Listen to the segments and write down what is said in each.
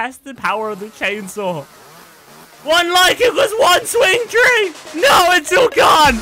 test the power of the chainsaw. One like equals one swing tree! No, it's all gone!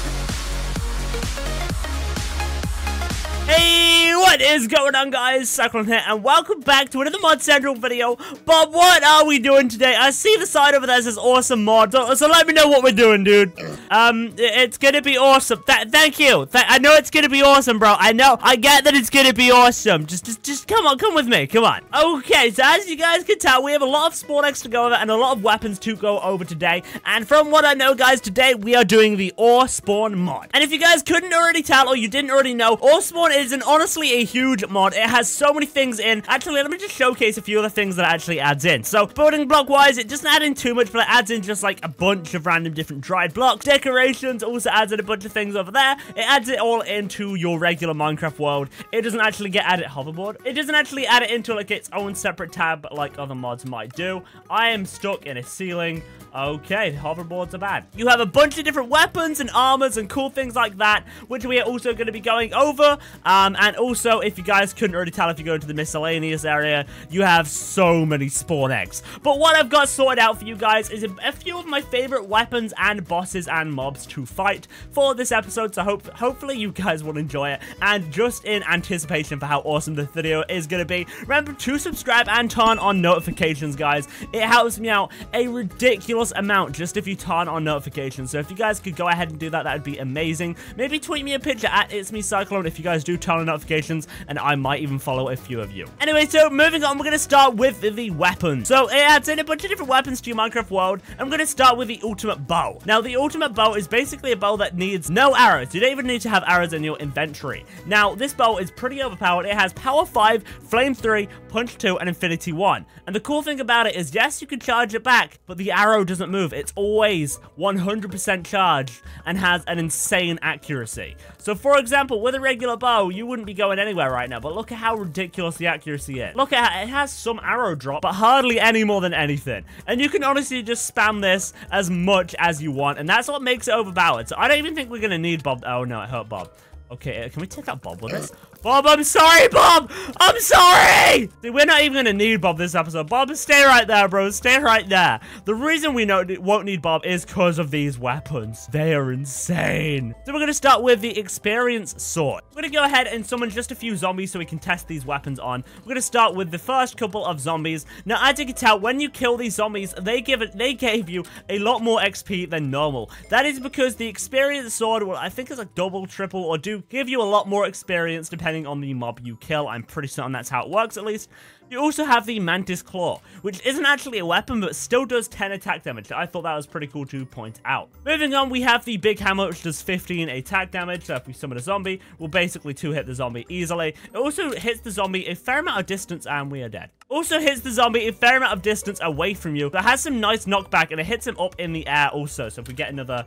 Hey, what is going on, guys? Cyclone here, and welcome back to another ModCentral video. But what are we doing today? I see the side over there says awesome mod, so let me know what we're doing, dude. It's gonna be awesome. Thank you. I know it's gonna be awesome, bro. I know. I get that it's gonna be awesome. Just come on, come with me. Come on. Okay, so as you guys can tell, we have a lot of Spawn X to go over and a lot of weapons to go over today. And from what I know, guys, today we are doing the ORESPAWN mod. And if you guys couldn't already tell or you didn't already know, ORESPAWN is honestly a huge mod. It has so many things in. Actually, let me just showcase a few of the things that it actually adds in. So, building block wise, it doesn't add in too much, but it adds in just like a bunch of random different dried blocks. Decorations also adds in a bunch of things over there. It adds it all into your regular Minecraft world. It doesn't actually get added hoverboard. It doesn't actually add it into like its own separate tab like other mods might do. I am stuck in a ceiling. Okay, hoverboards are bad. You have a bunch of different weapons and armors and cool things like that, which we are also going to be going over. And also, if you guys couldn't already tell, if you go into the miscellaneous area, you have so many Spawn Eggs. But what I've got sorted out for you guys is a few of my favorite weapons and bosses and mobs to fight for this episode. So hopefully you guys will enjoy it. And just in anticipation for how awesome this video is going to be, remember to subscribe and turn on notifications, guys. It helps me out a ridiculous amount just if you turn on notifications. So if you guys could go ahead and do that, that would be amazing. Maybe tweet me a picture at It's Me Cyclone if you guys do turn on notifications, and I might even follow a few of you. Anyway, so moving on, we're going to start with the weapons. So it adds in a bunch of different weapons to your Minecraft world. I'm going to start with the ultimate bow. Now, the ultimate bow is basically a bow that needs no arrows. You don't even need to have arrows in your inventory. Now, this bow is pretty overpowered. It has power 5, flame 3, punch 2, and infinity 1. And the cool thing about it is, yes, you can charge it back, but the arrow doesn't move. It's always 100% charged and has an insane accuracy. So, for example, with a regular bow, you wouldn't be going anywhere right now, but look at how ridiculous the accuracy is. Look at how it has some arrow drop, but hardly any more than anything. And you can honestly just spam this as much as you want, and that's what makes it overpowered. So I don't even think we're going to need Bob. Oh, no, it hurt Bob. Okay, can we take out Bob with us? Bob, I'm sorry, Bob! I'm sorry! See, we're not even gonna need Bob this episode. Bob, stay right there, bro. Stay right there. The reason we won't need Bob is because of these weapons. They are insane. So we're gonna start with the experience sword. We're gonna go ahead and summon just a few zombies so we can test these weapons on. We're gonna start with the first couple of zombies. Now, as you can tell, when you kill these zombies, they gave you a lot more XP than normal. That is because the experience sword will, I think, is like double, triple, or do give you a lot more experience depending on the mob you kill. I'm pretty certain that's how it works, at least. You also have the Mantis Claw, which isn't actually a weapon, but still does 10 attack damage. I thought that was pretty cool to point out. Moving on, we have the Big Hammer, which does 15 attack damage. So if we summon a zombie, we'll basically 2-hit the zombie easily. It also hits the zombie a fair amount of distance, and we are dead. Also hits the zombie a fair amount of distance away from you, but has some nice knockback, and it hits him up in the air also. So if we get another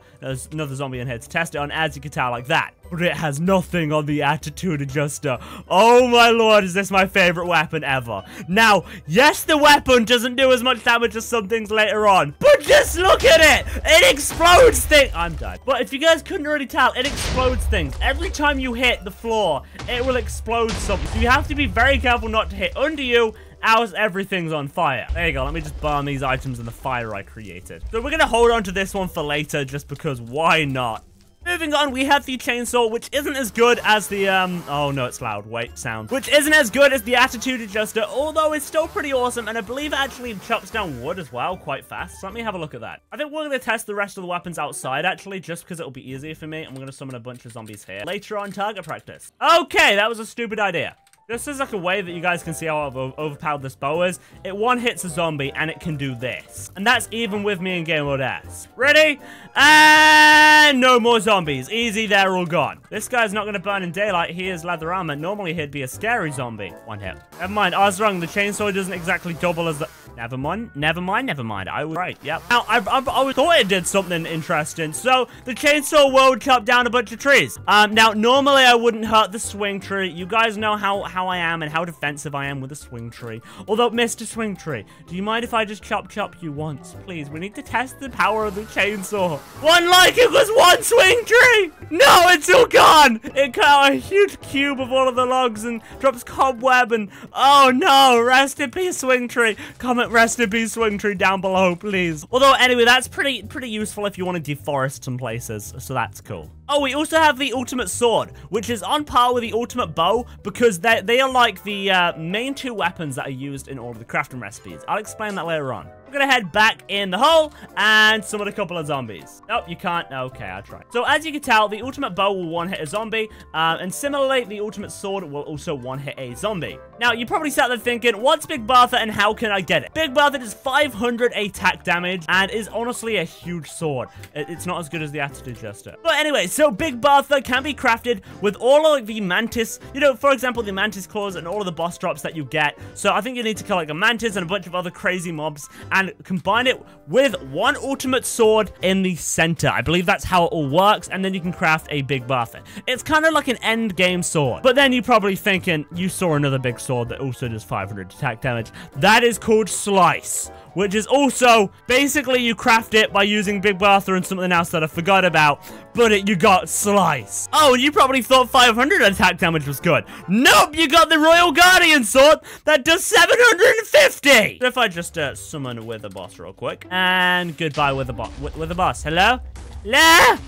zombie in here to test it on, as you can tell, like that. But it has nothing on the attitude adjuster. Oh my lord, is this my favorite weapon ever. Now, yes, the weapon doesn't do as much damage as some things later on, but just look at it! It explodes things! I'm done. But if you guys couldn't already tell, it explodes things. Every time you hit the floor, it will explode something. So you have to be very careful not to hit under you, else everything's on fire. There you go. Let me just burn these items in the fire I created. So we're going to hold on to this one for later, just because why not? Moving on, we have the chainsaw, which isn't as good as the, oh no, it's loud. Wait, sound. Which isn't as good as the attitude adjuster, although it's still pretty awesome, and I believe it actually chops down wood as well quite fast. So let me have a look at that. I think we're going to test the rest of the weapons outside, actually, just because it'll be easier for me, and we're going to summon a bunch of zombies here. Later on, target practice. Okay, that was a stupid idea. Just as like a way that you guys can see how overpowered this bow is, it one hits a zombie and it can do this. And that's even with me in game mode S. Ready? And no more zombies. Easy, they're all gone. This guy's not going to burn in daylight. He is leather armor. Normally he'd be a scary zombie. One hit. Never mind, I was wrong. The chainsaw doesn't exactly double as the... Never mind. I was right. Yep. Now, I thought it did something interesting. So, the chainsaw will chop down a bunch of trees. Now, normally I wouldn't hurt the swing tree. You guys know how I am and how defensive I am with a swing tree. Although, Mr. Swing Tree, do you mind if I just chop you once? Please, we need to test the power of the chainsaw. One like equals one swing tree! No, it's all gone! It cut out a huge cube of all of the logs and drops cobweb and... Oh no, rest in peace, swing tree. Comment comment rest in peace swing tree down below, please. Although, anyway, that's pretty useful if you want to deforest some places, so that's cool. Oh, we also have the ultimate sword, which is on par with the ultimate bow because they are like the main 2 weapons that are used in all of the crafting recipes. I'll explain that later on. We're gonna head back in the hole and summon a couple of zombies. Nope, you can't. Okay, I'll try. So as you can tell, the ultimate bow will one-hit a zombie, and similarly, the ultimate sword will also one-hit a zombie. Now, you probably sat there thinking, what's Big Bertha and how can I get it? Big Bertha does 500 attack damage and is honestly a huge sword. It's not as good as the Attitude Jester. But anyway, so Big Bertha can be crafted with all of the Mantis, you know, for example, the Mantis Claws and all of the boss drops that you get. So I think you need to kill like a Mantis and a bunch of other crazy mobs and combine it with one ultimate sword in the center. I believe that's how it all works, and then you can craft a Big Bertha. It's kind of like an end game sword. But then you're probably thinking, you saw another big sword that also does 500 attack damage. That is called Slice, which is also basically you craft it by using Big Bertha and something else that I forgot about, but you got Slice. Oh, and you probably thought 500 attack damage was good. Nope, you got the Royal Guardian sword that does 750. So if I just summon with a boss real quick, and goodbye with the boss. With the boss. Hello? Hello?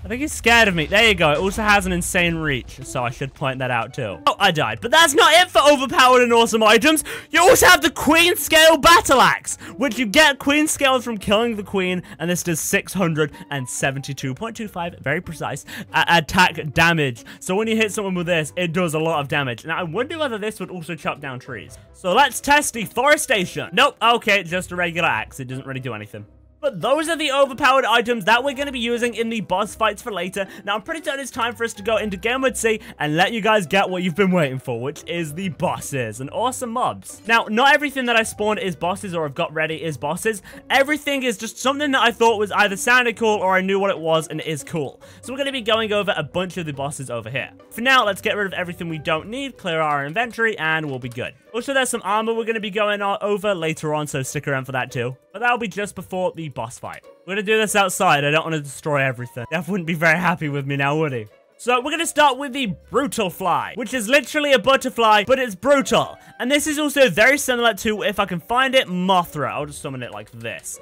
I think he's scared of me. There you go. It also has an insane reach, so I should point that out too. Oh, I died. But that's not it for overpowered and awesome items. You also have the Queen Scale Battle Axe, which you get Queen Scales from killing the Queen, and this does 672.25, very precise, attack damage. So when you hit someone with this, it does a lot of damage. Now, I wonder whether this would also chop down trees. So let's test deforestation. Nope. Okay, just a regular axe. It doesn't really do anything. But those are the overpowered items that we're going to be using in the boss fights for later. Now, I'm pretty certain it's time for us to go into Game Mode C and let you guys get what you've been waiting for, which is the bosses and awesome mobs. Now, not everything that I spawned is bosses or I've got ready is bosses. Everything is just something that I thought was either sounded cool or I knew what it was and it is cool. So we're going to be going over a bunch of the bosses over here. For now, let's get rid of everything we don't need, clear our inventory, and we'll be good. Also, there's some armor we're going to be going over later on, so stick around for that too. But that'll be just before the boss fight. We're going to do this outside. I don't want to destroy everything. Death wouldn't be very happy with me now, would he? So we're going to start with the Brutal Fly, which is literally a butterfly, but it's brutal. And this is also very similar to, if I can find it, Mothra. I'll just summon it like this.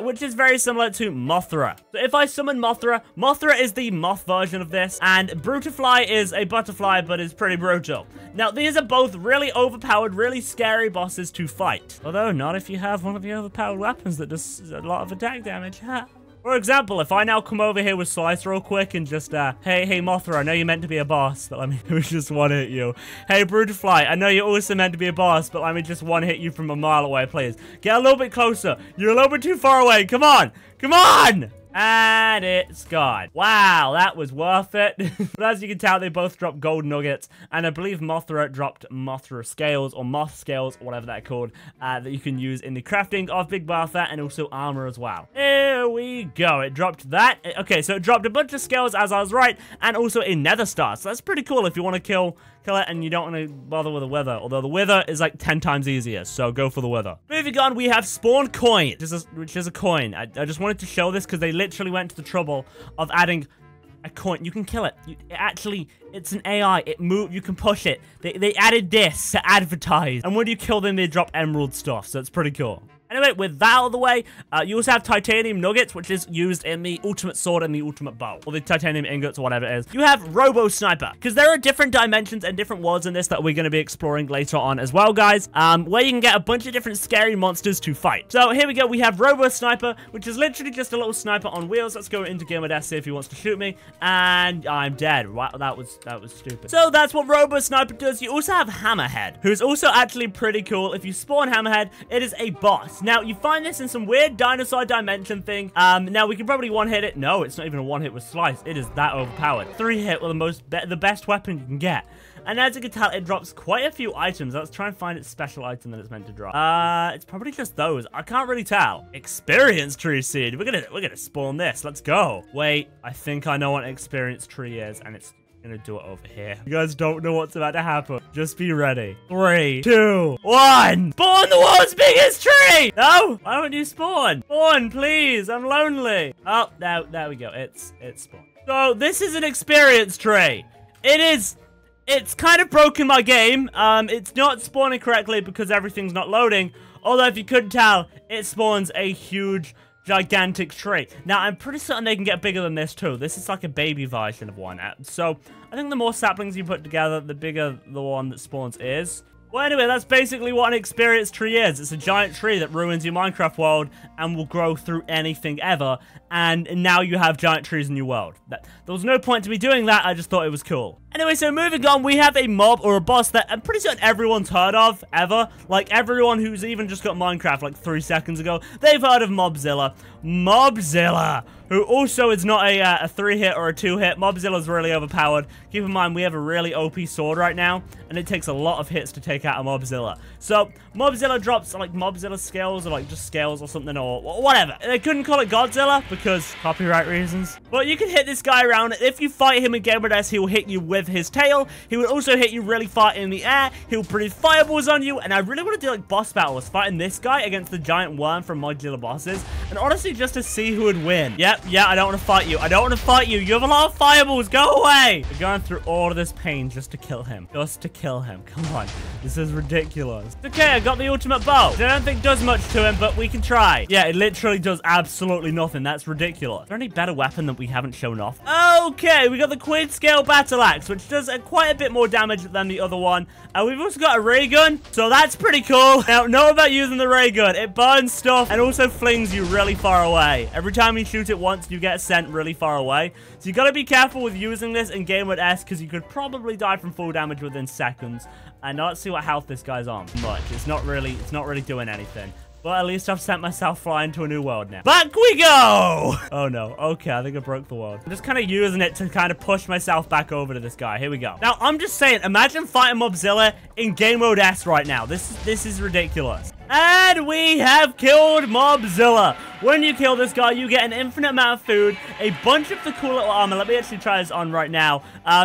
Which is very similar to Mothra. So if I summon Mothra, Mothra is the moth version of this, and Brutafly is a butterfly, but is pretty brutal. Now, these are both really overpowered, really scary bosses to fight. Although, not if you have one of the overpowered weapons that does a lot of attack damage. For example, if I now come over here with Slice real quick and just, hey Mothra, I know you're meant to be a boss, but let me just one-hit you. Hey Brutafly, I know you're also meant to be a boss, but let me just one-hit you from a mile away, please. Get a little bit closer. You're a little bit too far away. Come on. Come on! And it's gone. Wow, that was worth it. But as you can tell, they both dropped gold nuggets. And I believe Mothra dropped Mothra scales or moth scales, or whatever they're called, that you can use in the crafting of Big Bertha and also armor as well. Here we go. It dropped that. Okay, so it dropped a bunch of scales as I was right, and also a nether star. So that's pretty cool if you want to kill it and you don't want to bother with a wither, although the wither is like 10 times easier, so go for the wither. Moving on, we have Spawn Coin, which is a coin. I just wanted to show this because they literally went to the trouble of adding a coin. You can kill it. It's an AI. It moves. You can push it. They added this to advertise, and when you kill them, they drop emerald stuff, so it's pretty cool. Anyway, with that out of the way, you also have titanium nuggets, which is used in the ultimate sword and the ultimate bow, or the titanium ingots, or whatever it is. You have Robo Sniper, because there are different dimensions and different worlds in this that we're going to be exploring later on as well, guys, where you can get a bunch of different scary monsters to fight. So here we go. We have Robo Sniper, which is literally just a little sniper on wheels. Let's go into Game Mode S, see if he wants to shoot me, and I'm dead. Wow, that was stupid. So that's what Robo Sniper does. You also have Hammerhead, who's also actually pretty cool. If you spawn Hammerhead, it is a boss. Now, you find this in some weird dinosaur dimension thing. Now, we can probably one-hit it. No, it's not even a one-hit with Slice. It is that overpowered. 3-hit with the best weapon you can get. And as you can tell, it drops quite a few items. Let's try and find its special item that it's meant to drop. It's probably just those. I can't really tell. Experience tree seed. We're gonna spawn this. Let's go. Wait, I think I know what an experience tree is, and it's gonna do it over here. You guys don't know what's about to happen. Just be ready. 3, 2, 1. Spawn the world's biggest tree! No? Why don't you spawn? Spawn, please. I'm lonely. Oh, there we go. It's spawned. So this is an experience tree. It's kind of broken my game. It's not spawning correctly because everything's not loading. Although, if you couldn't tell, it spawns a huge, gigantic tree. Now, I'm pretty certain they can get bigger than this, too. This is like a baby version of one. So, I think the more saplings you put together, the bigger the one that spawns is. Well, anyway, that's basically what an experience tree is. It's a giant tree that ruins your Minecraft world and will grow through anything ever. And now you have giant trees in your world. There was no point to me doing that. I just thought it was cool. Anyway, so moving on, we have a mob or a boss that I'm pretty certain everyone's heard of, ever. Like, everyone who's even just got Minecraft like 3 seconds ago, they've heard of Mobzilla. Mobzilla, who also is not a 3-hit or a 2-hit. Mobzilla's really overpowered. Keep in mind, we have a really OP sword right now, and it takes a lot of hits to take out a Mobzilla. So, Mobzilla drops, like, Mobzilla scales, or, like, just scales or something, or whatever. They couldn't call it Godzilla, because copyright reasons. But you can hit this guy around, and if you fight him in Game with S, he will hit you with his tail. He will also hit you really far in the air. He'll breathe fireballs on you, and I really want to do, like, boss battles, fighting this guy against the giant worm from Modular Bosses, and honestly, just to see who would win. Yep, yeah, I don't want to fight you. I don't want to fight you. You have a lot of fireballs. Go away. We're going through all of this pain just to kill him. Just to kill him. Come on. This is ridiculous. Okay, I got the ultimate bow. I don't think it does much to him, but we can try. Yeah, it literally does absolutely nothing. That's ridiculous. Is there any better weapon that we haven't shown off? Okay, we got the Quid Scale Battle Axe, which does quite a bit more damage than the other one. We've also got a ray gun, so that's pretty cool. Now, know about using the ray gun. It burns stuff and also flings you really far away. Every time you shoot it once, you get sent really far away. So you gotta be careful with using this in Game with S, because you could probably die from full damage within seconds. And now let's see what health this guy's on. Much. It's not really doing anything. But at least I've sent myself flying to a new world now. Back we go! Oh no. Okay, I think I broke the world. I'm just kind of using it to kind of push myself back over to this guy. Here we go. Now, I'm just saying, imagine fighting Mobzilla in Game Mode S right now. This is ridiculous. And we have killed Mobzilla. When you kill this guy, you get an infinite amount of food, a bunch of the cool little armor. Let me actually try this on right now.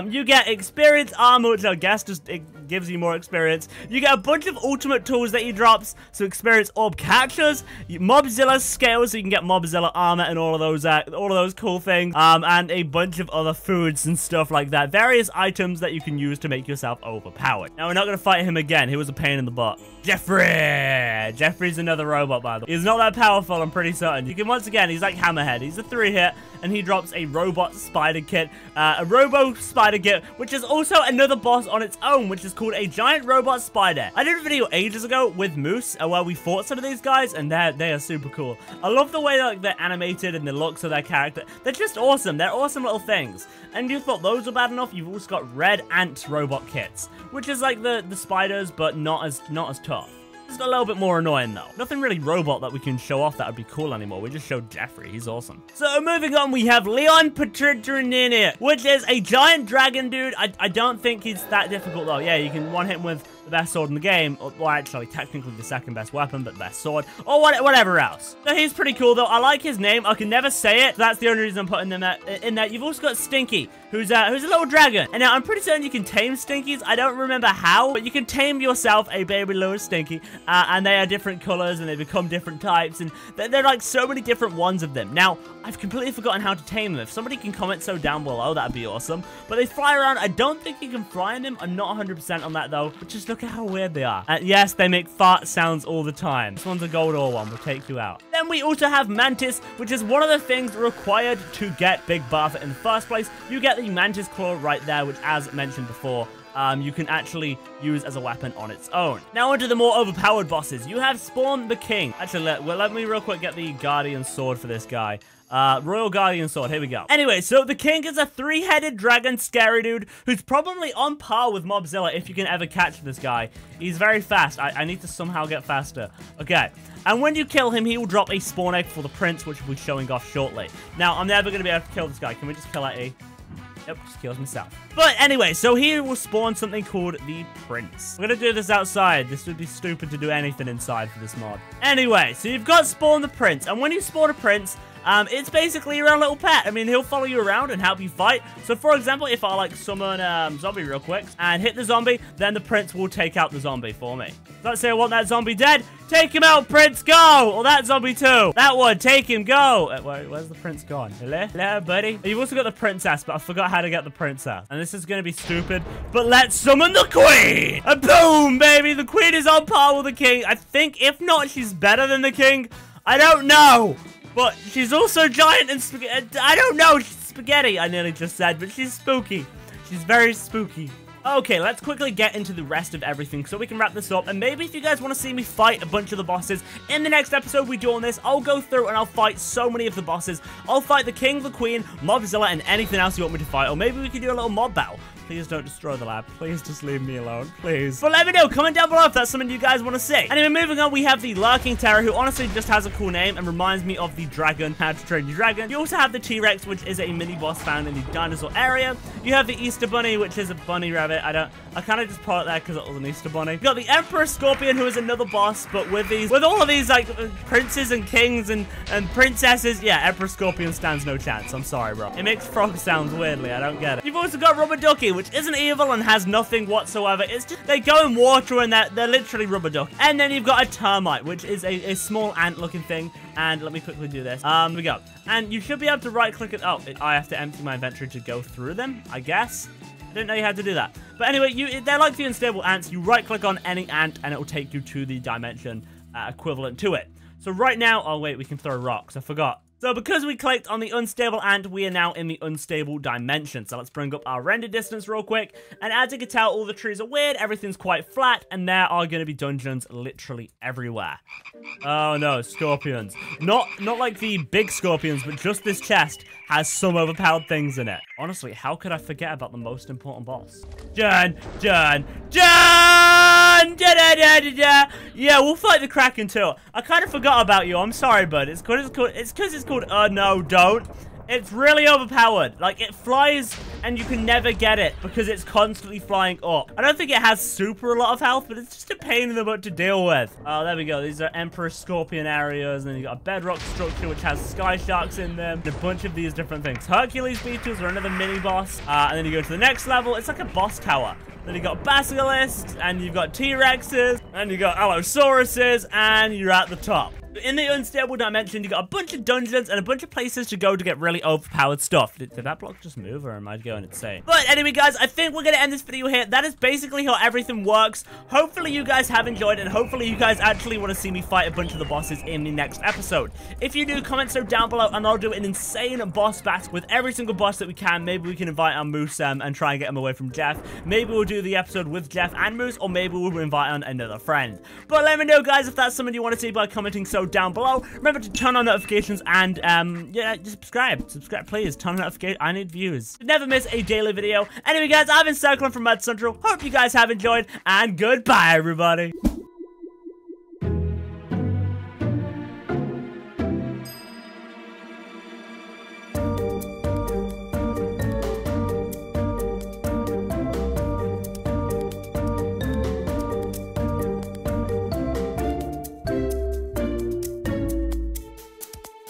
You get experience armor, which I guess just it gives you more experience. You get a bunch of ultimate tools that he drops, so experience orb catchers, Mobzilla scales, so you can get Mobzilla armor and all of those cool things, and a bunch of other foods and stuff like that. Various items that you can use to make yourself overpowered. Now, we're not going to fight him again. He was a pain in the butt. Jeffrey's another robot, by the way. He's not that powerful, I'm pretty certain. You can, once again, he's like Hammerhead. He's a 3-hit, and he drops a robot spider kit, a Robo Spider kit, which is also another boss on its own, which is called a giant robot spider. I did a video ages ago with Moose, where we fought some of these guys, and they are super cool. I love the way like they're animated and the looks of their character. They're just awesome. They're awesome little things. And you thought those were bad enough? You've also got red ant robot kits, which is like the spiders, but not as tough. It's got a little bit more annoying, though. Nothing really robot that we can show off that would be cool anymore. We just showed Jeffrey. He's awesome. So, moving on, we have Leon Petritrinini, which is a giant dragon dude. I don't think he's that difficult, though. Yeah, you can one-hit him with the best sword in the game. Well, actually, technically the second best weapon, but the best sword. Or whatever else. So, he's pretty cool, though. I like his name. I can never say it. So that's the only reason I'm putting him in there. You've also got Stinky, who's a little dragon. And now, I'm pretty certain you can tame Stinkies. I don't remember how, but you can tame yourself a baby little Stinky. And they are different colors, and they become different types, and they're like so many different ones of them. Now, I've completely forgotten how to tame them. If somebody can comment so down below, that'd be awesome. But they fly around. I don't think you can fly in them. I'm not 100% on that, though. But just look at how weird they are. And yes, they make fart sounds all the time. This one's a gold ore one. We'll take you out. Then we also have Mantis, which is one of the things required to get Big Bertha in the first place. You get the Mantis Claw right there, which, as mentioned before, you can actually use as a weapon on its own. Now onto the more overpowered bosses. You have Spawn the King. Actually, let me real quick get the Guardian Sword for this guy. Royal Guardian Sword, here we go. Anyway, so the King is a 3-headed dragon scary dude who's probably on par with Mobzilla if you can ever catch this guy. He's very fast. I need to somehow get faster. Okay, and when you kill him, he will drop a spawn egg for the prince, which we'll be showing off shortly. Now, I'm never going to be able to kill this guy. Can we just kill that E? Yep, just kills myself. But anyway, so here will spawn something called the Prince. We're gonna do this outside. This would be stupid to do anything inside for this mod. Anyway, so you've got Spawn the Prince. And when you spawn a Prince, It's basically your own little pet. I mean, he'll follow you around and help you fight. So, for example, if I, like, summon zombie real quick and hit the zombie, then the prince will take out the zombie for me. Let's say I want that zombie dead. Take him out, prince, go! Or that zombie too. That one, take him, go! Where's the prince gone? Hello? Hello, buddy? You've also got the princess, but I forgot how to get the princess. And this is going to be stupid, but let's summon the queen! And boom, baby! The queen is on par with the king. I think, if not, she's better than the king. I don't know. But she's also giant and spaghetti. I don't know. She's spaghetti, I nearly just said, but she's spooky. She's very spooky. Okay, let's quickly get into the rest of everything so we can wrap this up. And maybe if you guys want to see me fight a bunch of the bosses in the next episode we do on this, I'll go through and I'll fight so many of the bosses. I'll fight the king, the queen, Mobzilla, and anything else you want me to fight. Or maybe we can do a little mob battle. Please don't destroy the lab. Please just leave me alone. Please. But let me know. Comment down below if that's something you guys want to see. Anyway, moving on, we have the Larkin Tower, who honestly just has a cool name and reminds me of the dragon, How to Train Your Dragon. You also have the T-Rex, which is a mini-boss found in the dinosaur area. You have the Easter Bunny, which is a bunny rabbit. I kind of just put it there because it was an Easter Bunny. You got the Emperor Scorpion, who is another boss, but with all of these, like, princes and kings and princesses, yeah, Emperor Scorpion stands no chance. I'm sorry, bro. It makes frog sounds weirdly. I don't get it. You've also got Rubber Ducky, which isn't evil and has nothing whatsoever. It's just they go in water and they're literally rubber duck. And then you've got a termite, which is a small ant-looking thing. And let me quickly do this. Here we go. And you should be able to right-click it. Oh, I have to empty my inventory to go through them, I guess. I didn't know you had to do that. But anyway, they're like the unstable ants. You right-click on any ant and it will take you to the dimension equivalent to it. So right now, oh wait, we can throw rocks. I forgot. So because we clicked on the unstable ant, we are now in the unstable dimension. So let's bring up our render distance real quick. And as you can tell, all the trees are weird, everything's quite flat, and there are going to be dungeons literally everywhere. Oh no, scorpions. Not like the big scorpions, but just this chest has some overpowered things in it. Honestly, how could I forget about the most important boss? Dun! Yeah, we'll fight the Kraken too. I kind of forgot about you. I'm sorry, bud. It's because it's called no, don't. It's really overpowered. Like, it flies and you can never get it because it's constantly flying up. I don't think it has super a lot of health, but it's just a pain in the butt to deal with. Oh, there we go. These are Emperor Scorpion areas. And then you got a bedrock structure, which has sky sharks in them. And a bunch of these different things. Hercules Beetles are another mini boss. And then you go to the next level. It's like a boss tower. Then you got basilisks, and you've got T-Rexes, and you got Allosauruses, and you're at the top. In the unstable dimension, you got a bunch of dungeons and a bunch of places to go to get really overpowered stuff. Did that block just move, or am I going insane? But anyway, guys, I think we're going to end this video here. That is basically how everything works. Hopefully, you guys have enjoyed, and hopefully, you guys actually want to see me fight a bunch of the bosses in the next episode. If you do, comment so down below, and I'll do an insane boss battle with every single boss that we can. Maybe we can invite our Moose and try and get him away from Jeff. Maybe we'll do the episode with Jeff and Moose, or maybe we'll invite on another friend. But let me know, guys, if that's something you want to see by commenting so down below. Remember to turn on notifications and yeah, just subscribe, please. Turn on notifications. I need views. Never miss a daily video. Anyway, guys, I've been Cyclone from ModCentral. Hope you guys have enjoyed, and goodbye, everybody.